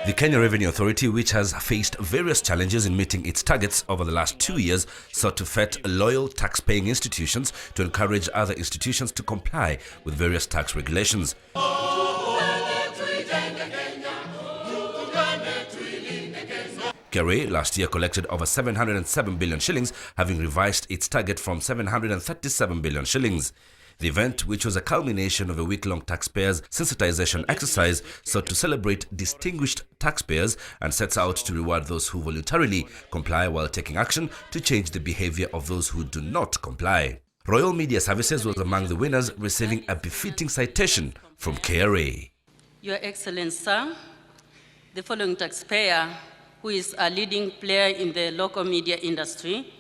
The Kenya Revenue Authority, which has faced various challenges in meeting its targets over the last 2 years, sought to vet loyal tax-paying institutions to encourage other institutions to comply with various tax regulations. KRA last year collected over 707 billion shillings, having revised its target from 737 billion shillings. The event, which was a culmination of a week-long taxpayers sensitization exercise, sought to celebrate distinguished taxpayers and sets out to reward those who voluntarily comply while taking action to change the behavior of those who do not comply. Royal Media Services was among the winners, receiving a befitting citation from KRA. Your Excellency, sir, the following taxpayer, who is a leading player in the local media industry,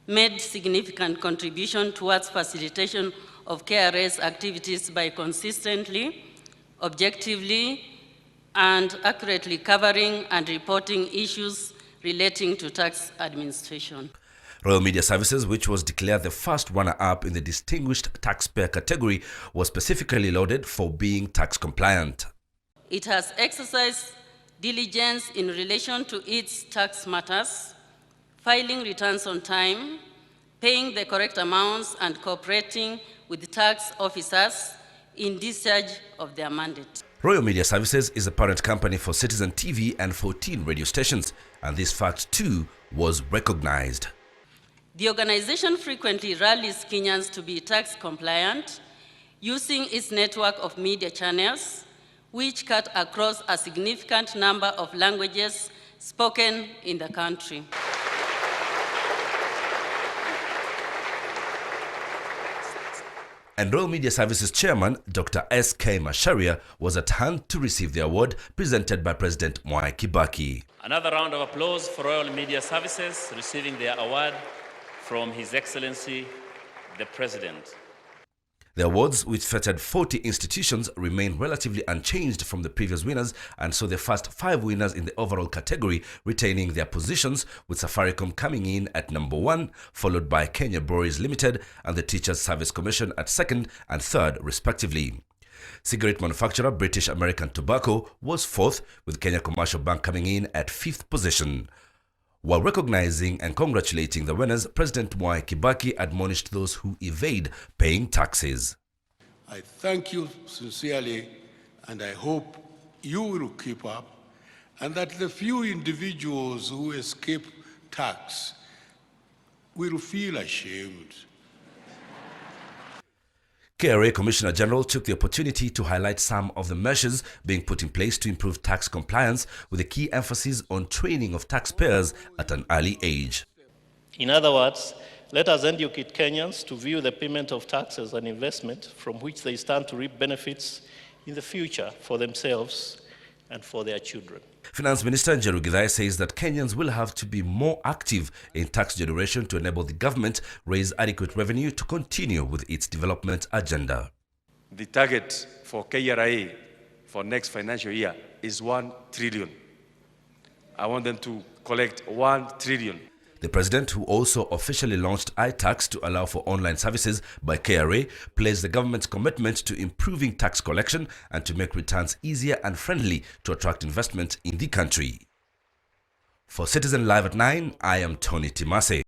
made significant contribution towards facilitation of KRA's activities by consistently, objectively, and accurately covering and reporting issues relating to tax administration. Royal Media Services, which was declared the first runner-up in the distinguished taxpayer category, was specifically lauded for being tax compliant. It has exercised diligence in relation to its tax matters, filing returns on time, paying the correct amounts, and cooperating with tax officers in discharge of their mandate. Royal Media Services is a parent company for Citizen TV and 14 radio stations, and this fact too was recognized. The organization frequently rallies Kenyans to be tax compliant, using its network of media channels, which cut across a significant number of languages spoken in the country. And Royal Media Services Chairman Dr. S.K. Macharia was at hand to receive the award presented by President Mwai Kibaki. Another round of applause for Royal Media Services receiving their award from His Excellency, the President. The awards, which featured 40 institutions, remain relatively unchanged from the previous winners, and so the first 5 winners in the overall category retaining their positions, with Safaricom coming in at number 1, followed by Kenya Breweries Limited and the Teachers Service Commission at 2nd and 3rd respectively. Cigarette manufacturer British American Tobacco was 4th, with Kenya Commercial Bank coming in at 5th position. While recognizing and congratulating the winners, President Mwai Kibaki admonished those who evade paying taxes. I thank you sincerely, and I hope you will keep up, and that the few individuals who escape tax will feel ashamed. KRA Commissioner General took the opportunity to highlight some of the measures being put in place to improve tax compliance, with a key emphasis on training of taxpayers at an early age. In other words, let us educate Kenyans to view the payment of tax as an investment from which they stand to reap benefits in the future for themselves and for their children. Finance Minister Njeru Githai says that Kenyans will have to be more active in tax generation to enable the government raise adequate revenue to continue with its development agenda. The target for KRA for next financial year is 1 trillion. I want them to collect 1 trillion. The President, who also officially launched iTax to allow for online services by KRA, praised the government's commitment to improving tax collection and to make returns easier and friendly to attract investment in the country. For Citizen Live at 9, I am Tony Timase.